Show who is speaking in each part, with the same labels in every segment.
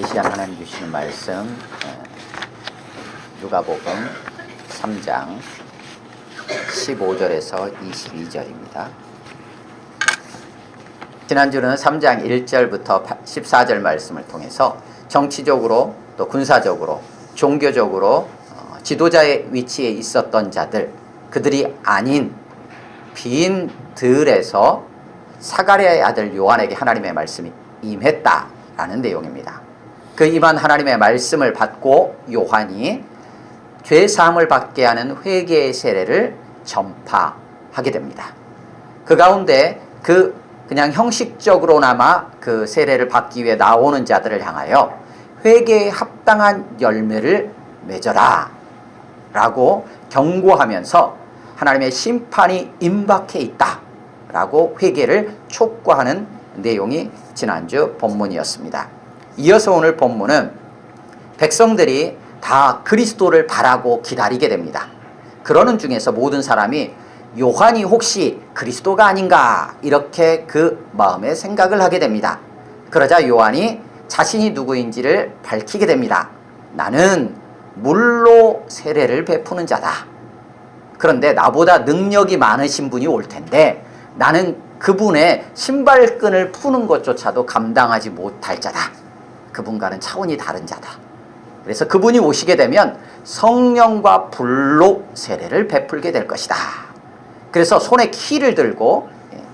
Speaker 1: 이 시간 하나님 주시는 말씀 누가복음 3장 15절에서 22절입니다. 지난주는 3장 1절부터 14절 말씀을 통해서 정치적으로 또 군사적으로 종교적으로 지도자의 위치에 있었던 자들, 그들이 아닌 빈들에서 사가랴의 아들 요한에게 하나님의 말씀이 임했다라는 내용입니다. 그 임한 하나님의 말씀을 받고 요한이 죄사함을 받게 하는 회개의 세례를 전파하게 됩니다. 그 가운데 그냥 형식적으로나마 그 세례를 받기 위해 나오는 자들을 향하여 회개에 합당한 열매를 맺어라 라고 경고하면서 하나님의 심판이 임박해 있다 라고 회개를 촉구하는 내용이 지난주 본문이었습니다. 이어서 오늘 본문은 백성들이 다 그리스도를 바라고 기다리게 됩니다. 그러는 중에서 모든 사람이 요한이 혹시 그리스도가 아닌가 이렇게 그 마음에 생각을 하게 됩니다. 그러자 요한이 자신이 누구인지를 밝히게 됩니다. 나는 물로 세례를 베푸는 자다. 그런데 나보다 능력이 많으신 분이 올 텐데 나는 그분의 신발끈을 푸는 것조차도 감당하지 못할 자다. 그분과는 차원이 다른 자다. 그래서 그분이 오시게 되면 성령과 불로 세례를 베풀게 될 것이다. 그래서 손에 키를 들고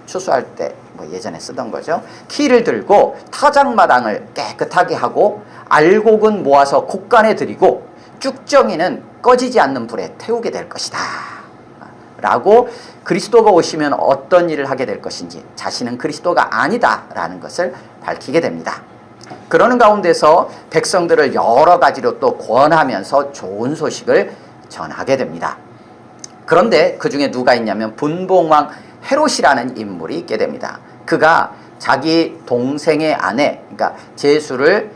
Speaker 1: 추수할 때 예전에 쓰던 거죠. 키를 들고 타작마당을 깨끗하게 하고 알곡은 모아서 곡간에 들이고 쭉정이는 꺼지지 않는 불에 태우게 될 것이다 라고 그리스도가 오시면 어떤 일을 하게 될 것인지 자신은 그리스도가 아니다 라는 것을 밝히게 됩니다. 그러는 가운데서 백성들을 여러 가지로 또 권하면서 좋은 소식을 전하게 됩니다. 그런데 그 중에 누가 있냐면 분봉왕 헤롯이라는 인물이 있게 됩니다. 그가 자기 동생의 아내, 그러니까 제수를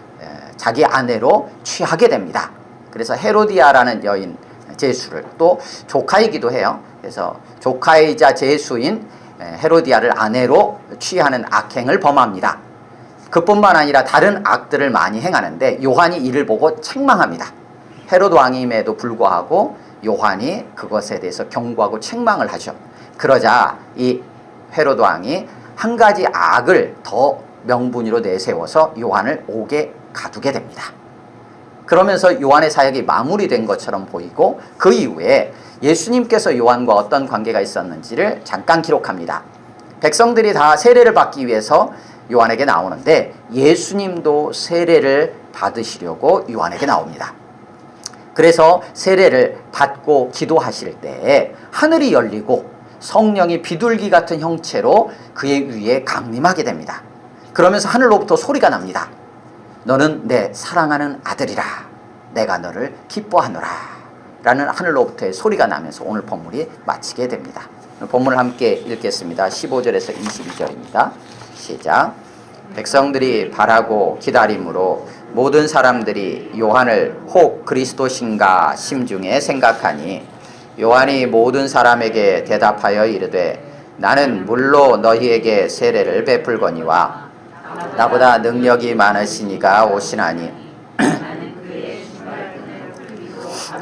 Speaker 1: 자기 아내로 취하게 됩니다. 그래서 헤로디아라는 여인 제수를 또 조카이기도 해요. 그래서 조카이자 제수인 헤로디아를 아내로 취하는 악행을 범합니다. 그뿐만 아니라 다른 악들을 많이 행하는데 요한이 이를 보고 책망합니다. 헤롯 왕임에도 불구하고 요한이 그것에 대해서 경고하고 책망을 하죠. 그러자 이 헤롯 왕이 한 가지 악을 더 명분으로 내세워서 요한을 옥에 가두게 됩니다. 그러면서 요한의 사역이 마무리된 것처럼 보이고 그 이후에 예수님께서 요한과 어떤 관계가 있었는지를 잠깐 기록합니다. 백성들이 다 세례를 받기 위해서 요한에게 나오는데 예수님도 세례를 받으시려고 요한에게 나옵니다. 그래서 세례를 받고 기도하실 때 하늘이 열리고 성령이 비둘기 같은 형체로 그의 위에 강림하게 됩니다. 그러면서 하늘로부터 소리가 납니다. 너는 내 사랑하는 아들이라 내가 너를 기뻐하노라 라는 하늘로부터의 소리가 나면서 오늘 본문이 마치게 됩니다. 본문을 함께 읽겠습니다. 15절에서 22절입니다. 시작. 백성들이 바라고 기다림으로 모든 사람들이 요한을 혹 그리스도신가 심중에 생각하니 요한이 모든 사람에게 대답하여 이르되 나는 물로 너희에게 세례를 베풀거니와 나보다 능력이 많으시니가 오시나니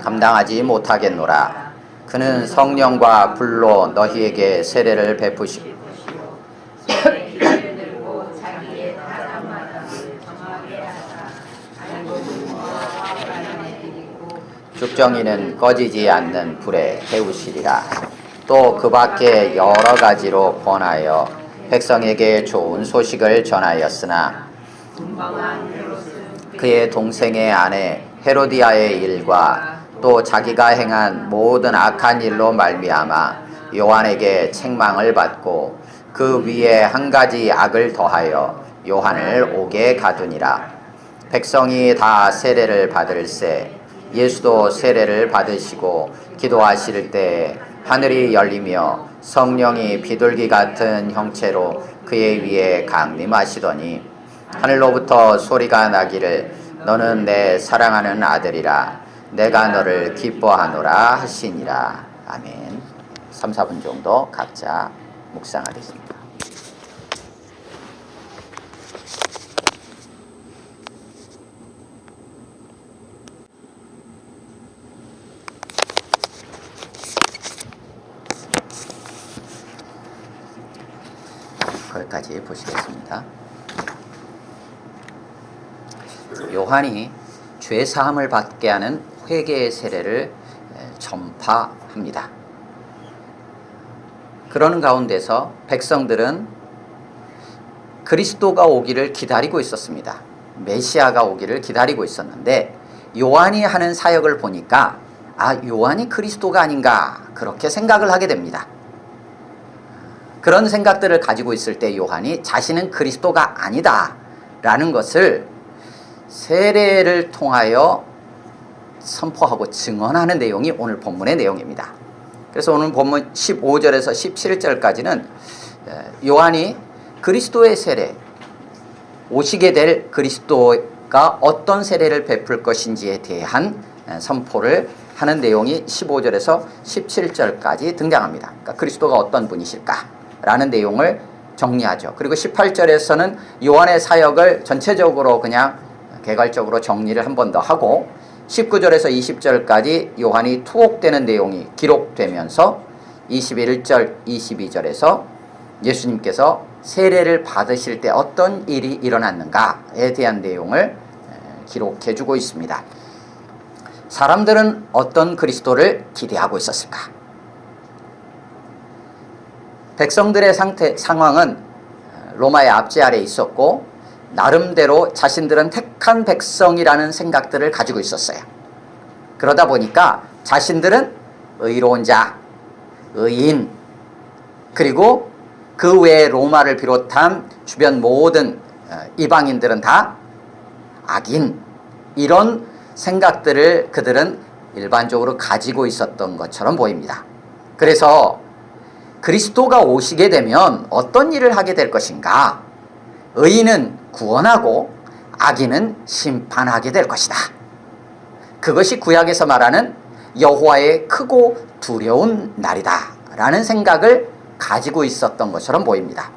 Speaker 1: 감당하지 못하겠노라. 그는 성령과 불로 너희에게 세례를 베푸시고 쭉정이는 꺼지지 않는 불에 태우시리라. 또 그 밖에 여러 가지로 권하여 백성에게 좋은 소식을 전하였으나 그의 동생의 아내 헤로디아의 일과 또 자기가 행한 모든 악한 일로 말미암아 요한에게 책망을 받고 그 위에 한 가지 악을 더하여 요한을 옥에 가두니라. 백성이 다 세례를 받을새 예수도 세례를 받으시고 기도하실 때 하늘이 열리며 성령이 비둘기 같은 형체로 그의 위에 강림하시더니 하늘로부터 소리가 나기를 너는 내 사랑하는 아들이라 내가 너를 기뻐하노라 하시니라. 아멘. 3, 4분 정도 각자 묵상하겠습니다. 있는지 보시겠습니다. 요한이 죄 사함을 받게 하는 회개의 세례를 전파합니다. 그러는 가운데서 백성들은 그리스도가 오기를 기다리고 있었습니다. 메시아가 오기를 기다리고 있었는데 요한이 하는 사역을 보니까 요한이 그리스도가 아닌가 그렇게 생각을 하게 됩니다. 그런 생각들을 가지고 있을 때 요한이 자신은 그리스도가 아니다 라는 것을 세례를 통하여 선포하고 증언하는 내용이 오늘 본문의 내용입니다. 그래서 오늘 본문 15절에서 17절까지는 요한이 그리스도의 세례, 오시게 될 그리스도가 어떤 세례를 베풀 것인지에 대한 선포를 하는 내용이 15절에서 17절까지 등장합니다. 그러니까 그리스도가 어떤 분이실까 라는 내용을 정리하죠. 그리고 18절에서는 요한의 사역을 전체적으로 그냥 개괄적으로 정리를 한 번 더 하고 19절에서 20절까지 요한이 투옥되는 내용이 기록되면서 21절, 22절에서 예수님께서 세례를 받으실 때 어떤 일이 일어났는가에 대한 내용을 기록해 주고 있습니다. 사람들은 어떤 그리스도를 기대하고 있었을까? 백성들의 상황은 로마의 압제 아래에 있었고 나름대로 자신들은 택한 백성이라는 생각들을 가지고 있었어요. 그러다 보니까 자신들은 의로운 자, 의인, 그리고 그 외에 로마를 비롯한 주변 모든 이방인들은 다 악인, 이런 생각들을 그들은 일반적으로 가지고 있었던 것처럼 보입니다. 그래서 그리스도가 오시게 되면 어떤 일을 하게 될 것인가? 의인은 구원하고 악인은 심판하게 될 것이다. 그것이 구약에서 말하는 여호와의 크고 두려운 날이다 라는 생각을 가지고 있었던 것처럼 보입니다.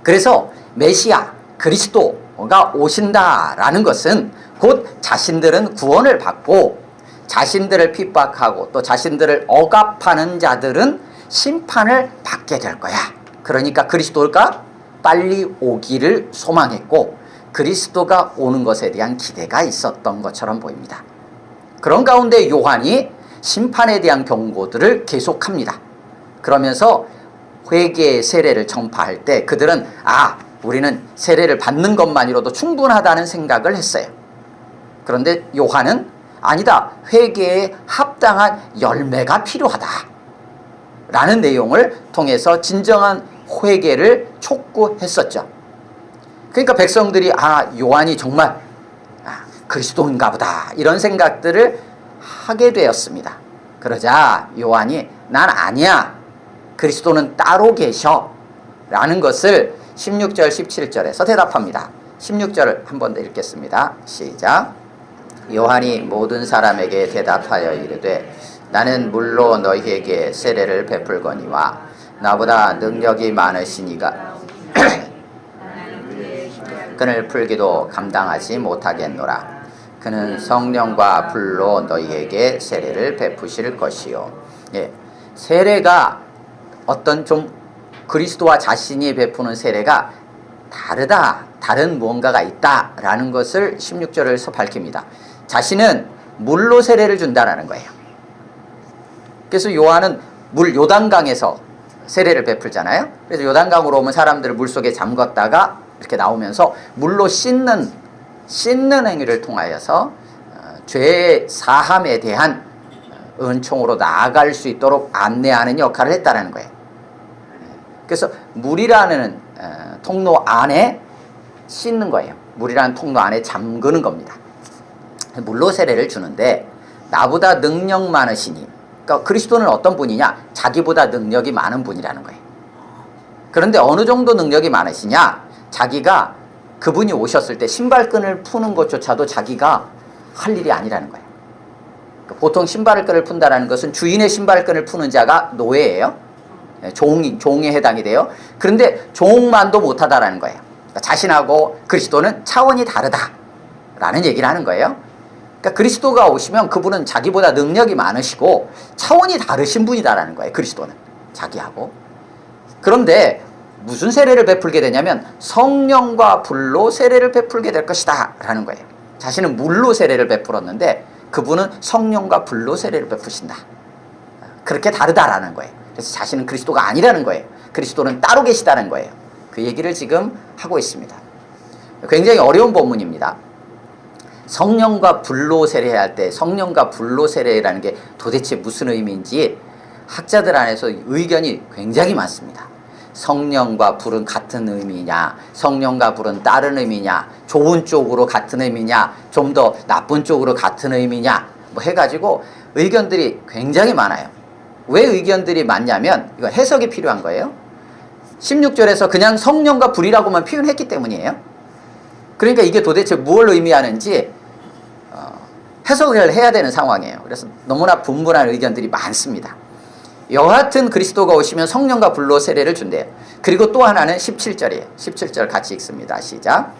Speaker 1: 그래서 메시아 그리스도가 오신다라는 것은 곧 자신들은 구원을 받고 자신들을 핍박하고 또 자신들을 억압하는 자들은 심판을 받게 될 거야. 그러니까 그리스도가 빨리 오기를 소망했고 그리스도가 오는 것에 대한 기대가 있었던 것처럼 보입니다. 그런 가운데 요한이 심판에 대한 경고들을 계속합니다. 그러면서 회개의 세례를 전파할 때 그들은 우리는 세례를 받는 것만으로도 충분하다는 생각을 했어요. 그런데 요한은 아니다. 회개에 합당한 열매가 필요하다 라는 내용을 통해서 진정한 회개를 촉구했었죠. 그러니까 백성들이 요한이 정말 그리스도인가 보다 이런 생각들을 하게 되었습니다. 그러자 요한이 난 아니야. 그리스도는 따로 계셔 라는 것을 16절 17절에서 대답합니다. 16절을 한 번 더 읽겠습니다. 시작. 요한이 모든 사람에게 대답하여 이르되 나는 물로 너희에게 세례를 베풀거니와 나보다 능력이 많으시니가 그를 풀기도 감당하지 못하겠노라. 그는 성령과 불로 너희에게 세례를 베푸실 것이요. 세례가 어떤 좀 그리스도와 자신이 베푸는 세례가 다르다. 다른 무언가가 있다라는 것을 16절에서 밝힙니다. 자신은 물로 세례를 준다라는 거예요. 그래서 요한은 요단강에서 세례를 베풀잖아요. 그래서 요단강으로 오면 사람들을 물속에 잠갔다가 이렇게 나오면서 물로 씻는 행위를 통하여서 죄의 사함에 대한 은총으로 나아갈 수 있도록 안내하는 역할을 했다는 거예요. 그래서 물이라는 통로 안에 씻는 거예요. 물이라는 통로 안에 잠그는 겁니다. 물로 세례를 주는데 나보다 능력 많으시니, 그러니까 그리스도는 어떤 분이냐? 자기보다 능력이 많은 분이라는 거예요. 그런데 어느 정도 능력이 많으시냐? 자기가 그분이 오셨을 때 신발끈을 푸는 것조차도 자기가 할 일이 아니라는 거예요. 보통 신발끈을 푼다는 것은 주인의 신발끈을 푸는 자가 노예예요. 종에 해당이 돼요. 그런데 종만도 못하다라는 거예요. 그러니까 자신하고 그리스도는 차원이 다르다라는 얘기를 하는 거예요. 그러니까 그리스도가 오시면 그분은 자기보다 능력이 많으시고 차원이 다르신 분이다라는 거예요. 그리스도는 자기하고. 그런데 무슨 세례를 베풀게 되냐면 성령과 불로 세례를 베풀게 될 것이다 라는 거예요. 자신은 물로 세례를 베풀었는데 그분은 성령과 불로 세례를 베푸신다. 그렇게 다르다라는 거예요. 그래서 자신은 그리스도가 아니라는 거예요. 그리스도는 따로 계시다는 거예요. 그 얘기를 지금 하고 있습니다. 굉장히 어려운 본문입니다. 성령과 불로 세례할 때 성령과 불로 세례라는 게 도대체 무슨 의미인지 학자들 안에서 의견이 굉장히 많습니다. 성령과 불은 같은 의미냐, 성령과 불은 다른 의미냐, 좋은 쪽으로 같은 의미냐, 좀 더 나쁜 쪽으로 같은 의미냐, 뭐 해가지고 의견들이 굉장히 많아요. 왜 의견들이 많냐면 이거 해석이 필요한 거예요. 16절에서 그냥 성령과 불이라고만 표현했기 때문이에요. 그러니까 이게 도대체 무엇을 의미하는지 해석을 해야 되는 상황이에요. 그래서 너무나 분분한 의견들이 많습니다. 여하튼 그리스도가 오시면 성령과 불로 세례를 준대요. 그리고 또 하나는 17절이에요. 17절 같이 읽습니다. 시작.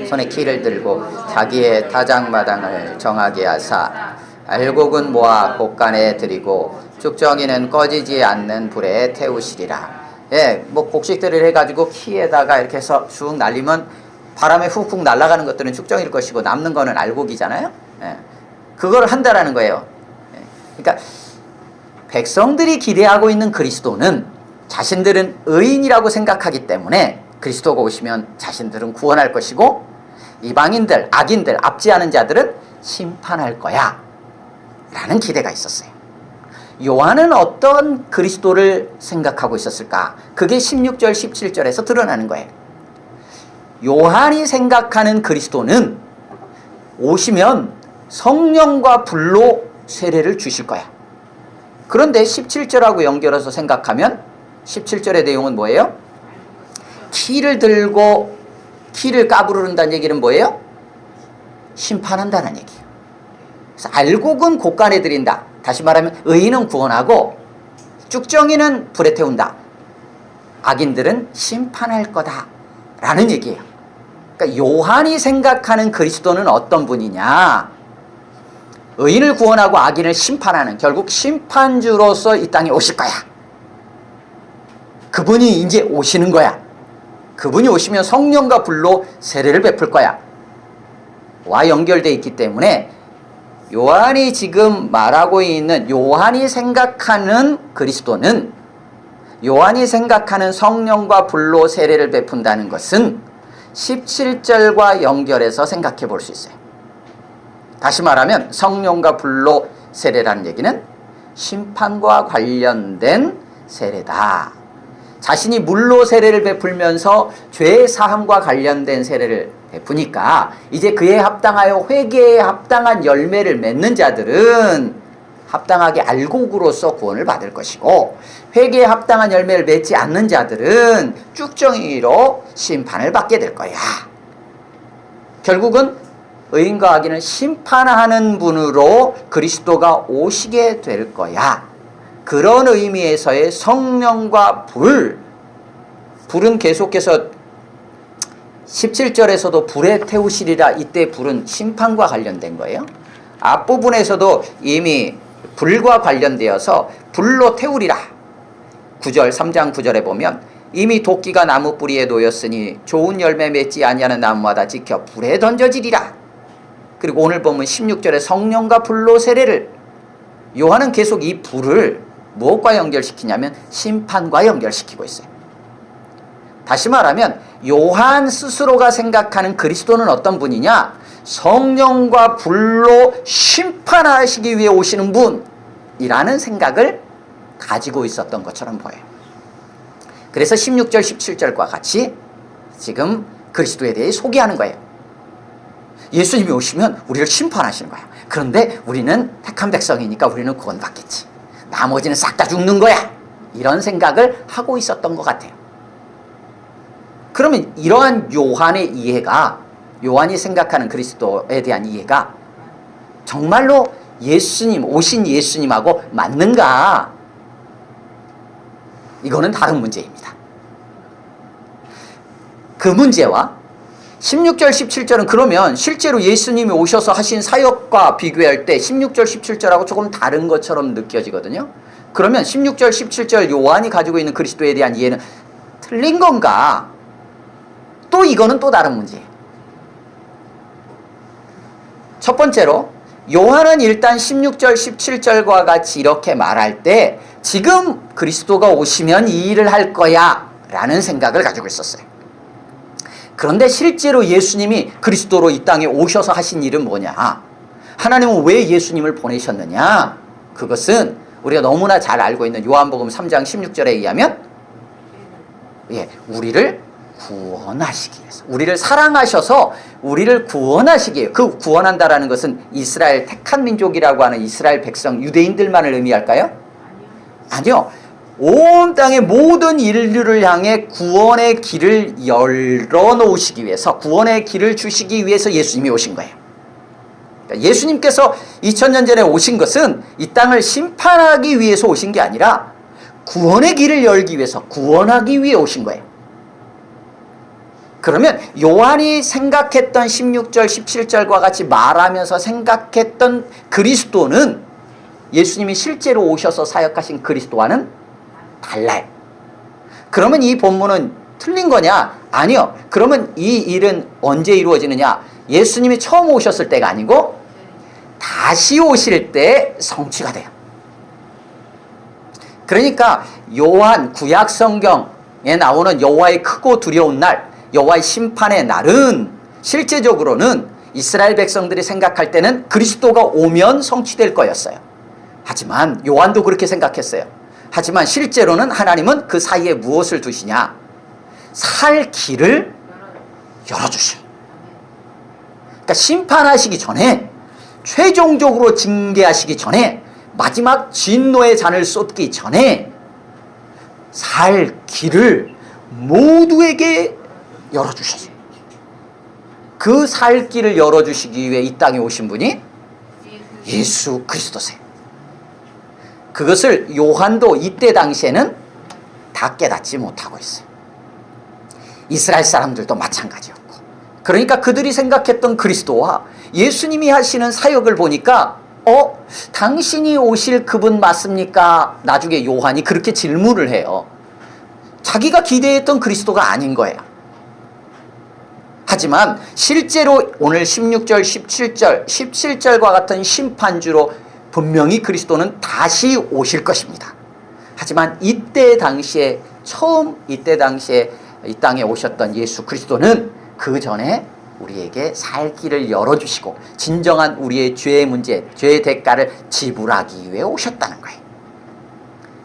Speaker 1: 손에 키를 들고 자기의 타작마당을 정하게 하사 알곡은 모아 곡간에 들이고 쭉정이는 꺼지지 않는 불에 태우시리라. 예, 뭐 곡식들을 해가지고 키에다가 이렇게 해서 쭉 날리면 바람에 훅훅 날아가는 것들은 쭉정일 것이고 남는 거는 알곡이잖아요. 예, 그걸 한다라는 거예요. 예, 그러니까 백성들이 기대하고 있는 그리스도는 자신들은 의인이라고 생각하기 때문에 그리스도가 오시면 자신들은 구원할 것이고 이방인들, 악인들, 앞지 않은 자들은 심판할 거야 라는 기대가 있었어요. 요한은 어떤 그리스도를 생각하고 있었을까? 그게 16절, 17절에서 드러나는 거예요. 요한이 생각하는 그리스도는 오시면 성령과 불로 세례를 주실 거야. 그런데 17절하고 연결해서 생각하면 17절의 내용은 뭐예요? 키를 들고 키를 까부르른다는 얘기는 뭐예요? 심판한다는 얘기예요. 그래서 알곡은 곡간에 들인다. 다시 말하면 의인은 구원하고 쭉정이는 불에 태운다. 악인들은 심판할 거다 라는 얘기예요. 그러니까 요한이 생각하는 그리스도는 어떤 분이냐? 의인을 구원하고 악인을 심판하는, 결국 심판주로서 이 땅에 오실 거야. 그분이 이제 오시는 거야. 그분이 오시면 성령과 불로 세례를 베풀 거야. 와 연결되어 있기 때문에 요한이 지금 말하고 있는, 요한이 생각하는 그리스도는, 요한이 생각하는 성령과 불로 세례를 베푼다는 것은 17절과 연결해서 생각해 볼 수 있어요. 다시 말하면 성령과 불로 세례라는 얘기는 심판과 관련된 세례다. 자신이 물로 세례를 베풀면서 죄 사함과 관련된 세례를 베푸니까 이제 그에 합당하여 회개에 합당한 열매를 맺는 자들은 합당하게 알곡으로서 구원을 받을 것이고, 회개에 합당한 열매를 맺지 않는 자들은 쭉정이로 심판을 받게 될 거야. 결국은 의인과 악인을 심판하는 분으로 그리스도가 오시게 될 거야. 그런 의미에서의 성령과 불은 계속해서 17절에서도 불에 태우시리라, 이때 불은 심판과 관련된 거예요. 앞부분에서도 이미 불과 관련되어서 불로 태우리라. 9절, 3장 9절에 보면 이미 도끼가 나무 뿌리에 놓였으니 좋은 열매 맺지 아니하는 나무마다 지켜 불에 던져지리라. 그리고 오늘 보면 16절에 성령과 불로 세례를, 요한은 계속 이 불을 무엇과 연결시키냐면 심판과 연결시키고 있어요. 다시 말하면 요한 스스로가 생각하는 그리스도는 어떤 분이냐? 성령과 불로 심판하시기 위해 오시는 분이라는 생각을 가지고 있었던 것처럼 보여요. 그래서 16절, 17절과 같이 지금 그리스도에 대해 소개하는 거예요. 예수님이 오시면 우리를 심판하시는 거야. 그런데 우리는 택한 백성이니까 우리는 구원받겠지. 나머지는 싹 다 죽는 거야. 이런 생각을 하고 있었던 것 같아요. 그러면 이러한 요한의 이해가, 요한이 생각하는 그리스도에 대한 이해가 정말로 예수님, 오신 예수님하고 맞는가? 이거는 다른 문제입니다. 그 문제와 16절, 17절은 그러면 실제로 예수님이 오셔서 하신 사역과 비교할 때 16절, 17절하고 조금 다른 것처럼 느껴지거든요. 그러면 16절, 17절 요한이 가지고 있는 그리스도에 대한 이해는 틀린 건가? 또 이거는 또 다른 문제예요. 첫 번째로 요한은 일단 16절 17절과 같이 이렇게 말할 때 지금 그리스도가 오시면 이 일을 할 거야 라는 생각을 가지고 있었어요. 그런데 실제로 예수님이 그리스도로 이 땅에 오셔서 하신 일은 뭐냐? 하나님은 왜 예수님을 보내셨느냐? 그것은 우리가 너무나 잘 알고 있는 요한복음 3장 16절에 의하면 우리를 구원하시기 위해서, 우리를 사랑하셔서 우리를 구원하시기 위해, 그 구원한다라는 것은 이스라엘 택한 민족이라고 하는 이스라엘 백성 유대인들만을 의미할까요? 아니요. 온 땅의 모든 인류를 향해 구원의 길을 열어놓으시기 위해서, 구원의 길을 주시기 위해서 예수님이 오신 거예요. 그러니까 예수님께서 2000년 전에 오신 것은 이 땅을 심판하기 위해서 오신 게 아니라 구원의 길을 열기 위해서, 구원하기 위해 오신 거예요. 그러면 요한이 생각했던 16절 17절과 같이 말하면서 생각했던 그리스도는 예수님이 실제로 오셔서 사역하신 그리스도와는 달라요. 그러면 이 본문은 틀린 거냐? 아니요. 그러면 이 일은 언제 이루어지느냐? 예수님이 처음 오셨을 때가 아니고 다시 오실 때 성취가 돼요. 그러니까 요한 구약 성경에 나오는 여호와의 크고 두려운 날, 여호와의 심판의 날은 실제적으로는 이스라엘 백성들이 생각할 때는 그리스도가 오면 성취될 거였어요. 하지만 요한도 그렇게 생각했어요. 하지만 실제로는 하나님은 그 사이에 무엇을 두시냐? 살 길을 열어주셔요. 그러니까 심판하시기 전에, 최종적으로 징계하시기 전에, 마지막 진노의 잔을 쏟기 전에 살 길을 모두에게 열어주셨어요. 그 살 길을 열어주시기 위해 이 땅에 오신 분이 예수 그리스도세요. 그것을 요한도 이때 당시에는 다 깨닫지 못하고 있어요. 이스라엘 사람들도 마찬가지였고. 그러니까 그들이 생각했던 그리스도와 예수님이 하시는 사역을 보니까 당신이 오실 그분 맞습니까? 나중에 요한이 그렇게 질문을 해요. 자기가 기대했던 그리스도가 아닌 거예요. 하지만 실제로 오늘 16절, 17절, 17절과 같은 심판주로 분명히 그리스도는 다시 오실 것입니다. 하지만 이때 당시에 이 땅에 오셨던 예수 그리스도는 그 전에 우리에게 살 길을 열어주시고 진정한 우리의 죄의 문제, 죄의 대가를 지불하기 위해 오셨다는 거예요.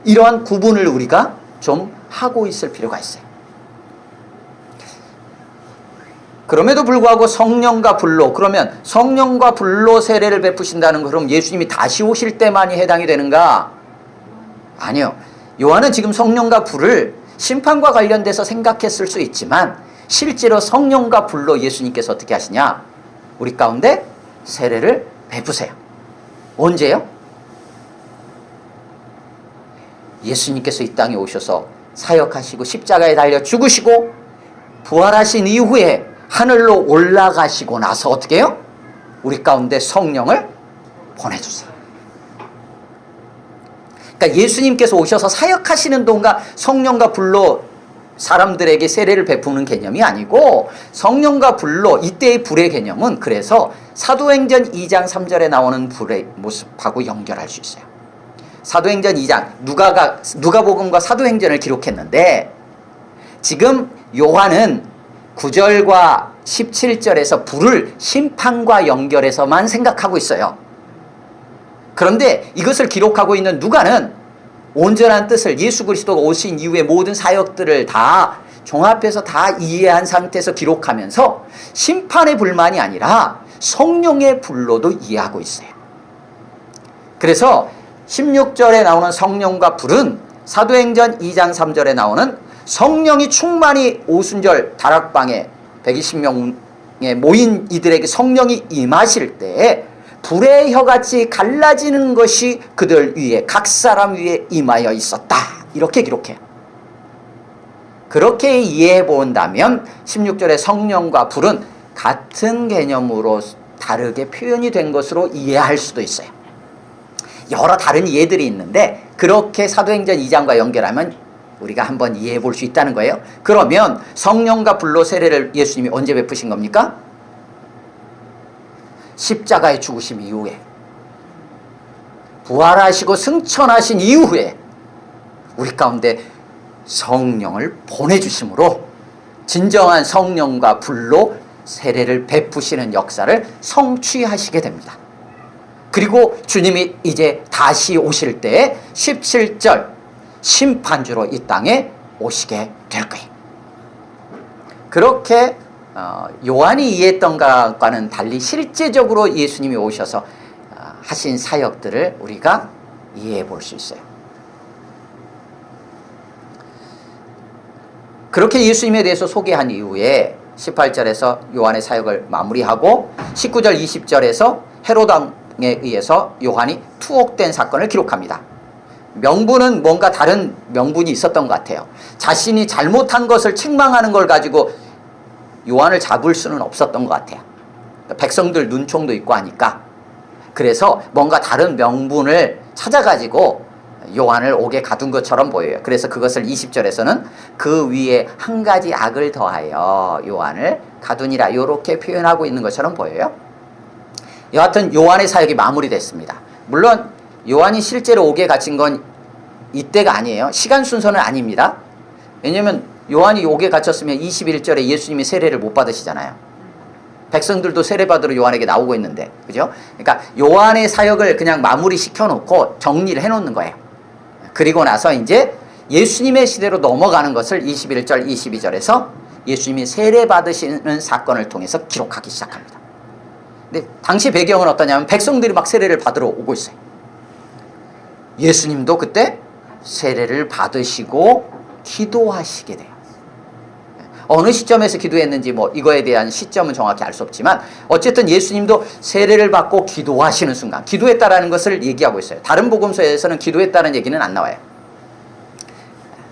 Speaker 1: 이러한 구분을 우리가 좀 하고 있을 필요가 있어요. 그럼에도 불구하고 성령과 불로, 그러면 성령과 불로 세례를 베푸신다는 거, 그럼 예수님이 다시 오실 때만이 해당이 되는가? 아니요. 요한은 지금 성령과 불을 심판과 관련돼서 생각했을 수 있지만 실제로 성령과 불로 예수님께서 어떻게 하시냐? 우리 가운데 세례를 베푸세요. 언제요? 예수님께서 이 땅에 오셔서 사역하시고 십자가에 달려 죽으시고 부활하신 이후에 하늘로 올라가시고 나서 어떻게 해요? 우리 가운데 성령을 보내주세요. 그러니까 예수님께서 오셔서 사역하시는 동안 성령과 불로 사람들에게 세례를 베푸는 개념이 아니고, 성령과 불로, 이때의 불의 개념은 그래서 사도행전 2장 3절에 나오는 불의 모습하고 연결할 수 있어요. 사도행전 2장, 누가복음과 사도행전을 기록했는데 지금 요한은 9절과 17절에서 불을 심판과 연결해서만 생각하고 있어요. 그런데 이것을 기록하고 있는 누가는 온전한 뜻을, 예수 그리스도가 오신 이후의 모든 사역들을 다 종합해서 다 이해한 상태에서 기록하면서 심판의 불만이 아니라 성령의 불로도 이해하고 있어요. 그래서 16절에 나오는 성령과 불은 사도행전 2장 3절에 나오는 성령이 충만히 오순절 다락방에 120명에 모인 이들에게 성령이 임하실 때 불의 혀같이 갈라지는 것이 그들 위에, 각 사람 위에 임하여 있었다. 이렇게 기록해요. 그렇게 이해해 본다면 16절의 성령과 불은 같은 개념으로 다르게 표현이 된 것으로 이해할 수도 있어요. 여러 다른 이해들이 있는데 그렇게 사도행전 2장과 연결하면 우리가 한번 이해해 볼 수 있다는 거예요. 그러면 성령과 불로 세례를 예수님이 언제 베푸신 겁니까? 십자가에 죽으심 이후에, 부활하시고 승천하신 이후에 우리 가운데 성령을 보내주심으로 진정한 성령과 불로 세례를 베푸시는 역사를 성취하시게 됩니다. 그리고 주님이 이제 다시 오실 때 17절 심판주로 이 땅에 오시게 될 거예요. 그렇게 요한이 이해했던 것과는 달리 실제적으로 예수님이 오셔서 하신 사역들을 우리가 이해해 볼 수 있어요. 그렇게 예수님에 대해서 소개한 이후에 18절에서 요한의 사역을 마무리하고 19절 20절에서 헤롯 왕에 의해서 요한이 투옥된 사건을 기록합니다. 명분은 뭔가 다른 명분이 있었던 것 같아요. 자신이 잘못한 것을 책망하는 걸 가지고 요한을 잡을 수는 없었던 것 같아요. 백성들 눈총도 있고 하니까. 그래서 뭔가 다른 명분을 찾아가지고 요한을 옥에 가둔 것처럼 보여요. 그래서 그것을 20절에서는 그 위에 한 가지 악을 더하여 요한을 가두니라 이렇게 표현하고 있는 것처럼 보여요. 여하튼 요한의 사역이 마무리됐습니다. 물론 요한이 실제로 옥에 갇힌 건 이때가 아니에요. 시간 순서는 아닙니다. 왜냐하면 요한이 옥에 갇혔으면 21절에 예수님이 세례를 못 받으시잖아요. 백성들도 세례받으러 요한에게 나오고 있는데, 그죠? 그러니까 요한의 사역을 그냥 마무리 시켜놓고 정리를 해놓는 거예요. 그리고 나서 이제 예수님의 시대로 넘어가는 것을 21절, 22절에서 예수님이 세례 받으시는 사건을 통해서 기록하기 시작합니다. 근데 당시 배경은 어떠냐면 백성들이 막 세례를 받으러 오고 있어요. 예수님도 그때 세례를 받으시고 기도하시게 돼요. 어느 시점에서 기도했는지 뭐 이거에 대한 시점은 정확히 알 수 없지만 어쨌든 예수님도 세례를 받고 기도하시는 순간, 기도했다라는 것을 얘기하고 있어요. 다른 복음서에서는 기도했다는 얘기는 안 나와요.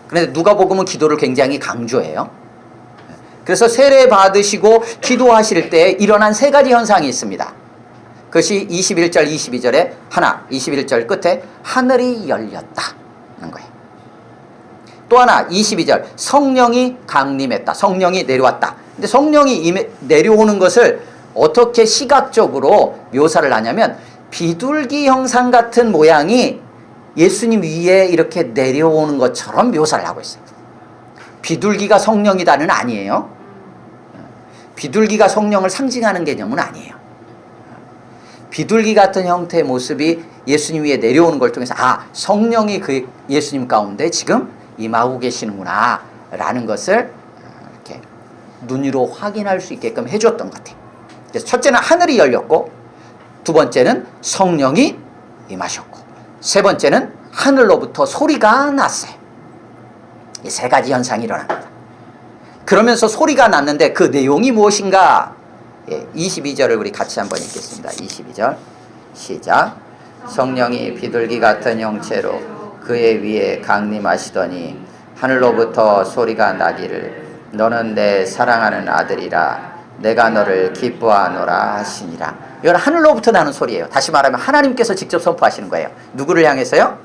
Speaker 1: 그런데 누가복음은 기도를 굉장히 강조해요. 그래서 세례 받으시고 기도하실 때 일어난 세 가지 현상이 있습니다. 그것이 21절 22절에 하나, 21절 끝에 하늘이 열렸다는 거예요. 또 하나 22절 성령이 강림했다. 성령이 내려왔다. 근데 성령이 내려오는 것을 어떻게 시각적으로 묘사를 하냐면 비둘기 형상 같은 모양이 예수님 위에 이렇게 내려오는 것처럼 묘사를 하고 있어요. 비둘기가 성령이다는 아니에요. 비둘기가 성령을 상징하는 개념은 아니에요. 비둘기 같은 형태의 모습이 예수님 위에 내려오는 걸 통해서 성령이 그 예수님 가운데 지금 임하고 계시는구나 라는 것을 이렇게 눈으로 확인할 수 있게끔 해줬던 것 같아요. 그래서 첫째는 하늘이 열렸고, 두 번째는 성령이 임하셨고, 세 번째는 하늘로부터 소리가 났어요. 이 세 가지 현상이 일어납니다. 그러면서 소리가 났는데 그 내용이 무엇인가? 22절을 우리 같이 한번 읽겠습니다. 22절 시작. 성령이 비둘기 같은 형체로 그의 위에 강림하시더니 하늘로부터 소리가 나기를 너는 내 사랑하는 아들이라 내가 너를 기뻐하노라 하시니라. 이건 하늘로부터 나는 소리예요. 다시 말하면 하나님께서 직접 선포하시는 거예요. 누구를 향해서요?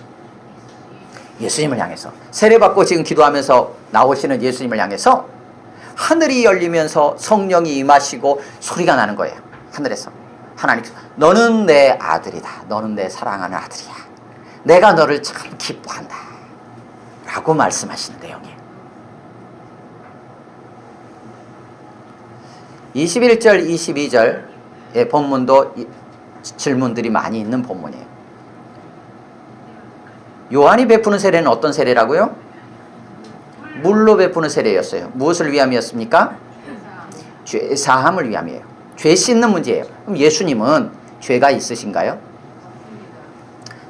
Speaker 1: 예수님을 향해서. 세례받고 지금 기도하면서 나오시는 예수님을 향해서 하늘이 열리면서 성령이 임하시고 소리가 나는 거예요. 하늘에서 하나님께서 너는 내 아들이다. 너는 내 사랑하는 아들이야. 내가 너를 참 기뻐한다 라고 말씀하시는 내용이에요. 21절 22절의 본문도 질문들이 많이 있는 본문이에요. 요한이 베푸는 세례는 어떤 세례라고요? 물로 베푸는 세례였어요. 무엇을 위함이었습니까? 죄 사함을 위함이에요. 죄 씻는 문제예요. 그럼 예수님은 죄가 있으신가요?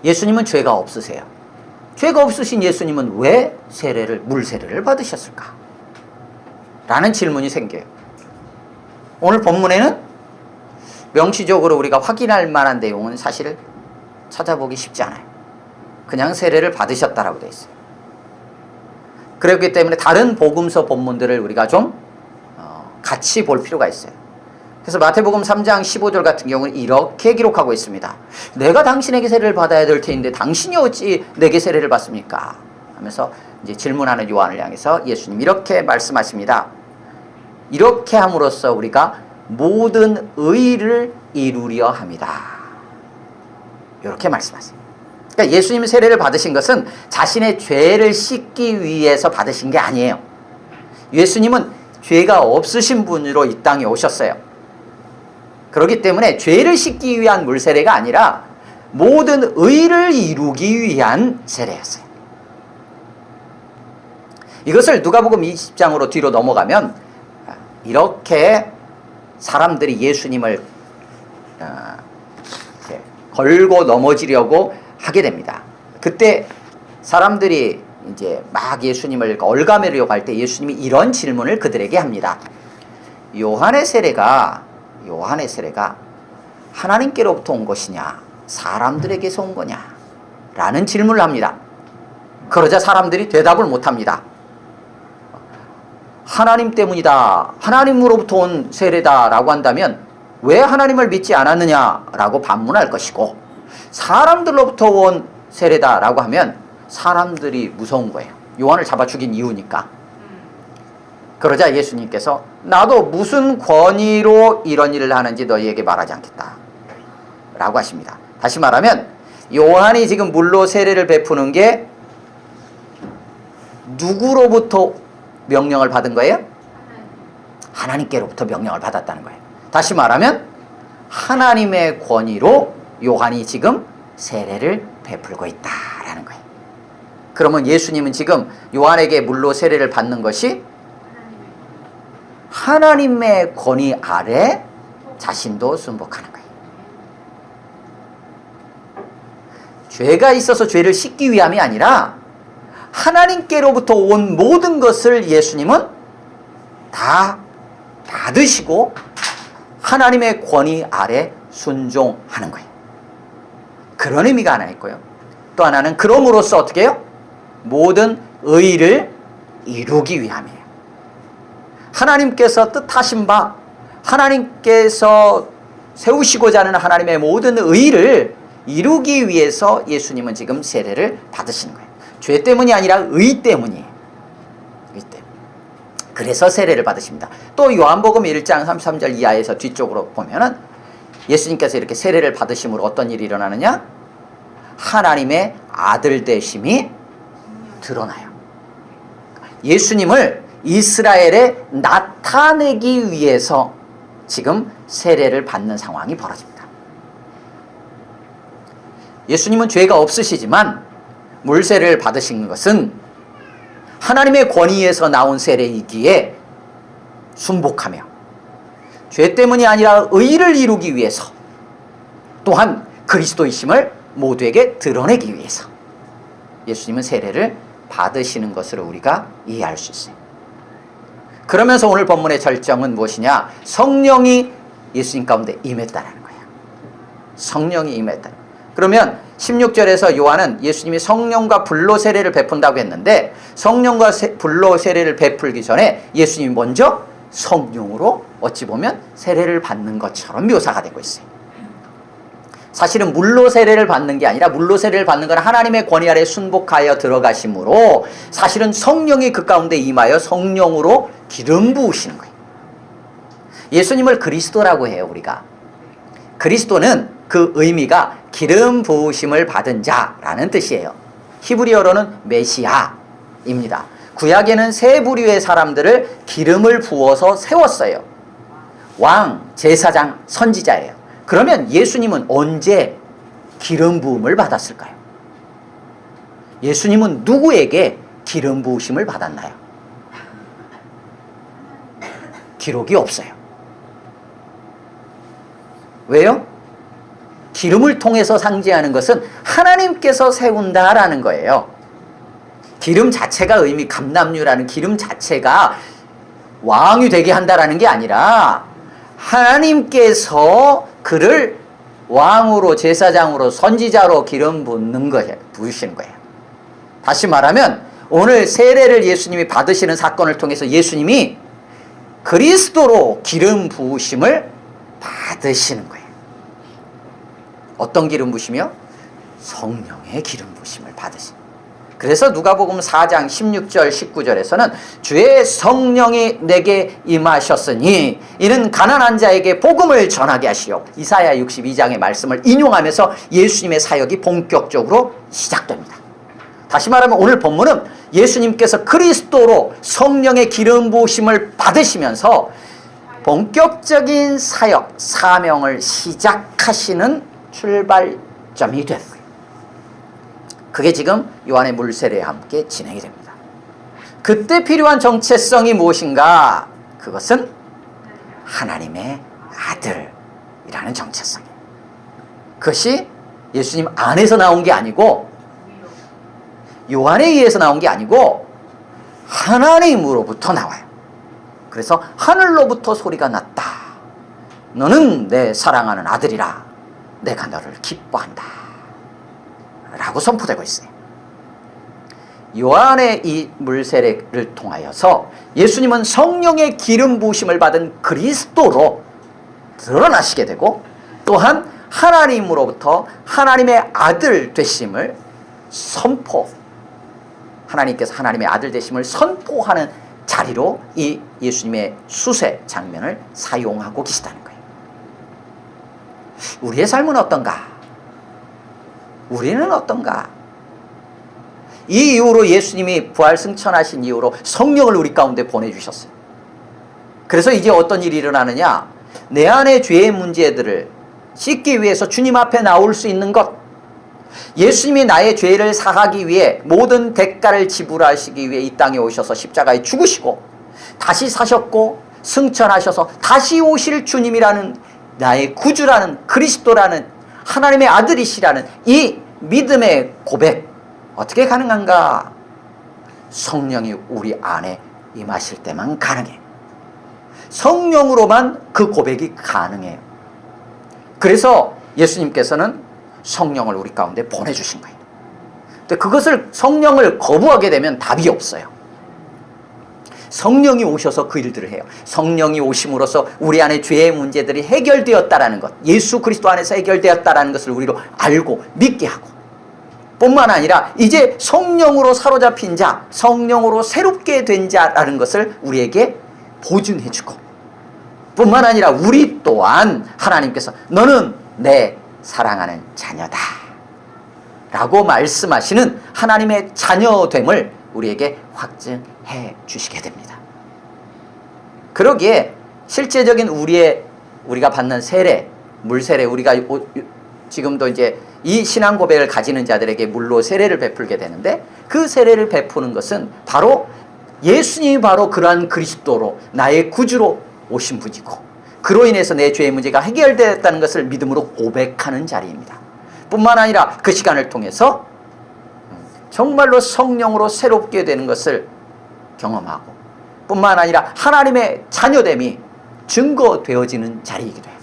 Speaker 1: 예수님은 죄가 없으세요. 죄가 없으신 예수님은 왜 물 세례를 받으셨을까? 라는 질문이 생겨요. 오늘 본문에는 명시적으로 우리가 확인할 만한 내용은 사실 찾아보기 쉽지 않아요. 그냥 세례를 받으셨다라고 되어 있어요. 그렇기 때문에 다른 복음서 본문들을 우리가 좀 같이 볼 필요가 있어요. 그래서 마태복음 3장 15절 같은 경우는 이렇게 기록하고 있습니다. 내가 당신에게 세례를 받아야 될 테인데 당신이 어찌 내게 세례를 받습니까? 하면서 이제 질문하는 요한을 향해서 예수님 이렇게 말씀하십니다. 이렇게 함으로써 우리가 모든 의를 이루려 합니다. 이렇게 말씀하세요. 그러니까 예수님이 세례를 받으신 것은 자신의 죄를 씻기 위해서 받으신 게 아니에요. 예수님은 죄가 없으신 분으로 이 땅에 오셨어요. 그렇기 때문에 죄를 씻기 위한 물세례가 아니라 모든 의를 이루기 위한 세례였어요. 이것을 누가복음 20장으로 뒤로 넘어가면 이렇게 사람들이 예수님을 걸고 넘어지려고 하게 됩니다. 그때 사람들이 이제 막 예수님을 얼가매려고 할 때 예수님이 이런 질문을 그들에게 합니다. 요한의 세례가 하나님께로부터 온 것이냐 사람들에게서 온 거냐 라는 질문을 합니다. 그러자 사람들이 대답을 못합니다. 하나님 때문이다, 하나님으로부터 온 세례다 라고 한다면 왜 하나님을 믿지 않았느냐라고 반문할 것이고, 사람들로부터 온 세례다 라고 하면 사람들이 무서운 거예요. 요한을 잡아 죽인 이유니까. 그러자 예수님께서 나도 무슨 권위로 이런 일을 하는지 너희에게 말하지 않겠다 라고 하십니다. 다시 말하면 요한이 지금 물로 세례를 베푸는 게 누구로부터 명령을 받은 거예요? 하나님께로부터 명령을 받았다는 거예요. 다시 말하면 하나님의 권위로 요한이 지금 세례를 베풀고 있다라는 거예요. 그러면 예수님은 지금 요한에게 물로 세례를 받는 것이 하나님의 권위 아래 자신도 순복하는 거예요. 죄가 있어서 죄를 씻기 위함이 아니라 하나님께로부터 온 모든 것을 예수님은 다 받으시고 하나님의 권위 아래 순종하는 거예요. 그런 의미가 하나 있고요. 또 하나는 그럼으로써 어떻게 해요? 모든 의를 이루기 위함이에요. 하나님께서 뜻하신 바, 하나님께서 세우시고자 하는 하나님의 모든 의를 이루기 위해서 예수님은 지금 세례를 받으시는 거예요. 죄 때문이 아니라 의 때문이에요. 의 때문. 그래서 세례를 받으십니다. 또 요한복음 1장 33절 이하에서 뒤쪽으로 보면은 예수님께서 이렇게 세례를 받으심으로 어떤 일이 일어나느냐? 하나님의 아들 되심이 드러나요. 예수님을 이스라엘에 나타내기 위해서 지금 세례를 받는 상황이 벌어집니다. 예수님은 죄가 없으시지만 물세례를 받으신 것은 하나님의 권위에서 나온 세례이기에 순복하며 죄 때문이 아니라 의를 이루기 위해서, 또한 그리스도이심을 모두에게 드러내기 위해서 예수님은 세례를 받으시는 것으로 우리가 이해할 수 있어요. 그러면서 오늘 본문의 절정은 무엇이냐? 성령이 예수님 가운데 임했다라는 거예요. 성령이 임했다. 그러면 16절에서 요한은 예수님이 성령과 불로 세례를 베푼다고 했는데, 성령과 불로 세례를 베풀기 전에 예수님이 먼저 성령으로 어찌 보면 세례를 받는 것처럼 묘사가 되고 있어요. 사실은 물로 세례를 받는 게 아니라, 물로 세례를 받는 건 하나님의 권위 아래 순복하여 들어가심으로 사실은 성령이 그 가운데 임하여 성령으로 기름 부으시는 거예요. 예수님을 그리스도라고 해요. 우리가 그리스도는 그 의미가 기름 부으심을 받은 자라는 뜻이에요. 히브리어로는 메시아입니다. 구약에는 세 부류의 사람들을 기름을 부어서 세웠어요. 왕, 제사장, 선지자예요. 그러면 예수님은 언제 기름 부음을 받았을까요? 예수님은 누구에게 기름 부으심을 받았나요? 기록이 없어요. 왜요? 기름을 통해서 상징하는 것은 하나님께서 세운다라는 거예요. 기름 자체가 의미, 감람유라는 기름 자체가 왕이 되게 한다라는 게 아니라 하나님께서 그를 왕으로, 제사장으로, 선지자로 기름 붓는 거예요. 부으시는 거예요. 다시 말하면 오늘 세례를 예수님이 받으시는 사건을 통해서 예수님이 그리스도로 기름 부으심을 받으시는 거예요. 어떤 기름 부으시며? 성령의 기름 부으심을 받으신. 그래서 누가복음 4장 16절 19절에서는 주의 성령이 내게 임하셨으니 이는 가난한 자에게 복음을 전하게 하시오. 이사야 62장의 말씀을 인용하면서 예수님의 사역이 본격적으로 시작됩니다. 다시 말하면 오늘 본문은 예수님께서 그리스도로 성령의 기름 부으심을 받으시면서 본격적인 사역, 사명을 시작하시는 출발점이 되는 거예요. 그게 지금 요한의 물세례와 함께 진행이 됩니다. 그때 필요한 정체성이 무엇인가? 그것은 하나님의 아들이라는 정체성이에요. 그것이 예수님 안에서 나온 게 아니고 요한에 의해서 나온 게 아니고 하나님으로부터 나와요. 그래서 하늘로부터 소리가 났다. 너는 내 사랑하는 아들이라. 내가 너를 기뻐한다. 라고 선포되고 있어요. 요한의 이 물세례를 통하여서 예수님은 성령의 기름 부으심을 받은 그리스도로 드러나시게 되고 또한 하나님으로부터 하나님의 아들 되심을 하나님께서 하나님의 아들 되심을 선포하는 자리로 이 예수님의 수세 장면을 사용하고 계시다는 거예요. 우리의 삶은 어떤가? 우리는 어떤가? 이 이후로 예수님이 부활승천하신 이후로 성령을 우리 가운데 보내주셨어요. 그래서 이제 어떤 일이 일어나느냐? 내 안의 죄의 문제들을 씻기 위해서 주님 앞에 나올 수 있는 것, 예수님이 나의 죄를 사하기 위해 모든 대가를 지불하시기 위해 이 땅에 오셔서 십자가에 죽으시고 다시 사셨고 승천하셔서 다시 오실 주님이라는 나의 구주라는 그리스도라는 하나님의 아들이시라는 이 믿음의 고백, 어떻게 가능한가? 성령이 우리 안에 임하실 때만 가능해요. 성령으로만 그 고백이 가능해요. 그래서 예수님께서는 성령을 우리 가운데 보내주신 거예요. 근데 그것을 성령을 거부하게 되면 답이 없어요. 성령이 오셔서 그 일들을 해요. 성령이 오심으로써 우리 안에 죄의 문제들이 해결되었다라는 것, 예수 그리스도 안에서 해결되었다라는 것을 우리로 알고 믿게 하고, 뿐만 아니라 이제 성령으로 사로잡힌 자, 성령으로 새롭게 된 자라는 것을 우리에게 보증해 주고, 뿐만 아니라 우리 또한 하나님께서 너는 내 사랑하는 자녀다 라고 말씀하시는 하나님의 자녀됨을 우리에게 확증해 주시게 됩니다. 그러기에 실제적인 우리가 받는 세례, 물세례, 우리가 지금도 이제 이 신앙 고백을 가지는 자들에게 물로 세례를 베풀게 되는데, 그 세례를 베푸는 것은 바로 예수님이 바로 그러한 그리스도로 나의 구주로 오신 분이고 그로 인해서 내 죄의 문제가 해결되었다는 것을 믿음으로 고백하는 자리입니다. 뿐만 아니라 그 시간을 통해서 정말로 성령으로 새롭게 되는 것을 경험하고, 뿐만 아니라 하나님의 자녀됨이 증거되어지는 자리이기도 해요.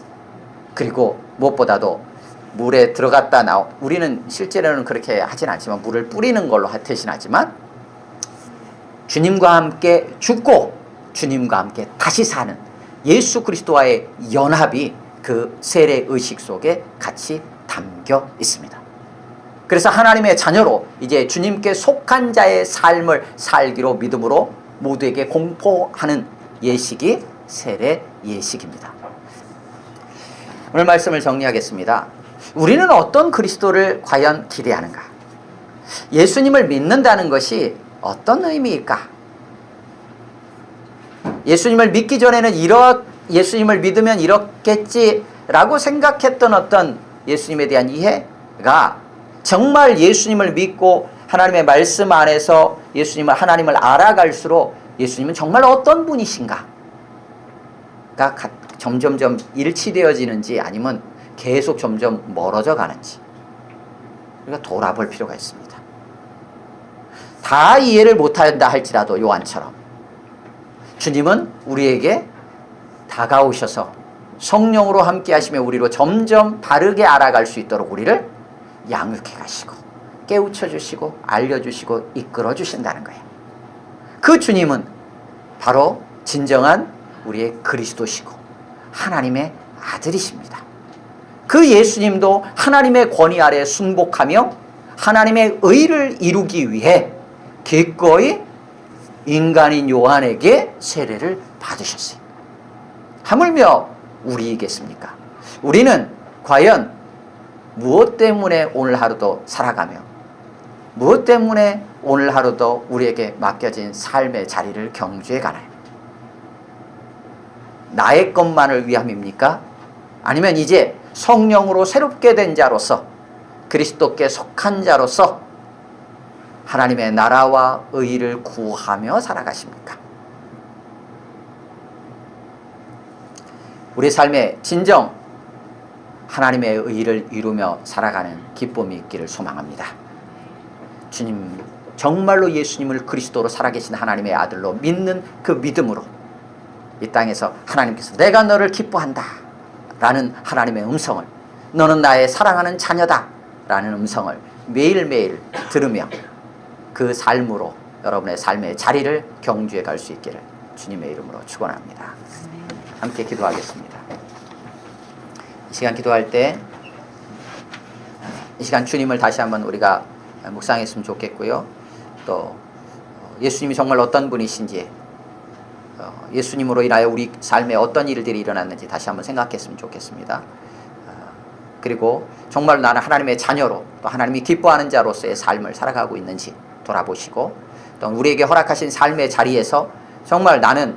Speaker 1: 그리고 무엇보다도 물에 들어갔다 우리는 실제로는 그렇게 하진 않지만 물을 뿌리는 걸로 대신하지만 주님과 함께 죽고 주님과 함께 다시 사는 예수 그리스도와의 연합이 그 세례 의식 속에 같이 담겨 있습니다. 그래서 하나님의 자녀로 이제 주님께 속한 자의 삶을 살기로 믿음으로 모두에게 공포하는 예식이 세례 예식입니다. 오늘 말씀을 정리하겠습니다. 우리는 어떤 그리스도를 과연 기대하는가? 예수님을 믿는다는 것이 어떤 의미일까? 예수님을 믿기 전에는 예수님을 믿으면 이렇겠지라고 생각했던 어떤 예수님에 대한 이해가 정말 예수님을 믿고 하나님의 말씀 안에서 하나님을 알아갈수록 예수님은 정말 어떤 분이신가가 점점점 일치되어지는지 아니면 계속 점점 멀어져 가는지 우리가 돌아볼 필요가 있습니다. 다 이해를 못한다 할지라도 요한처럼 주님은 우리에게 다가오셔서 성령으로 함께 하시며 우리로 점점 바르게 알아갈 수 있도록 우리를 양육해 가시고 깨우쳐 주시고 알려주시고 이끌어 주신다는 거예요. 그 주님은 바로 진정한 우리의 그리스도시고 하나님의 아들이십니다. 그 예수님도 하나님의 권위 아래 순복하며 하나님의 의를 이루기 위해 기꺼이 인간인 요한에게 세례를 받으셨어요. 하물며 우리이겠습니까? 우리는 과연 무엇 때문에 오늘 하루도 살아가며 무엇 때문에 오늘 하루도 우리에게 맡겨진 삶의 자리를 경주해 가나요? 나의 것만을 위함입니까? 아니면 이제 성령으로 새롭게 된 자로서 그리스도께 속한 자로서 하나님의 나라와 의를 구하며 살아가십니까? 우리 삶에 진정 하나님의 의를 이루며 살아가는 기쁨이 있기를 소망합니다. 주님, 정말로 예수님을 그리스도로 살아계신 하나님의 아들로 믿는 그 믿음으로 이 땅에서 하나님께서 내가 너를 기뻐한다 라는 하나님의 음성을, 너는 나의 사랑하는 자녀다 라는 음성을 매일매일 들으며 그 삶으로 여러분의 삶의 자리를 경주해 갈 수 있기를 주님의 이름으로 축원합니다. 함께 기도하겠습니다. 이 시간 기도할 때 이 시간 주님을 다시 한번 우리가 묵상했으면 좋겠고요. 또 예수님이 정말 어떤 분이신지, 예수님으로 인하여 우리 삶에 어떤 일들이 일어났는지 다시 한번 생각했으면 좋겠습니다. 그리고 정말 나는 하나님의 자녀로 또 하나님이 기뻐하는 자로서의 삶을 살아가고 있는지 돌아보시고, 또 우리에게 허락하신 삶의 자리에서 정말 나는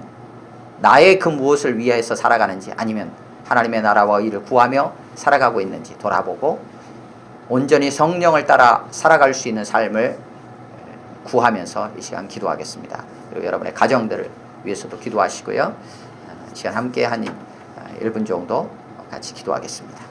Speaker 1: 나의 그 무엇을 위해서 살아가는지, 아니면 하나님의 나라와 의를 구하며 살아가고 있는지 돌아보고 온전히 성령을 따라 살아갈 수 있는 삶을 구하면서 이 시간 기도하겠습니다. 그리고 여러분의 가정들을 위해서도 기도하시고요. 이 시간 함께 한 1분 정도 같이 기도하겠습니다.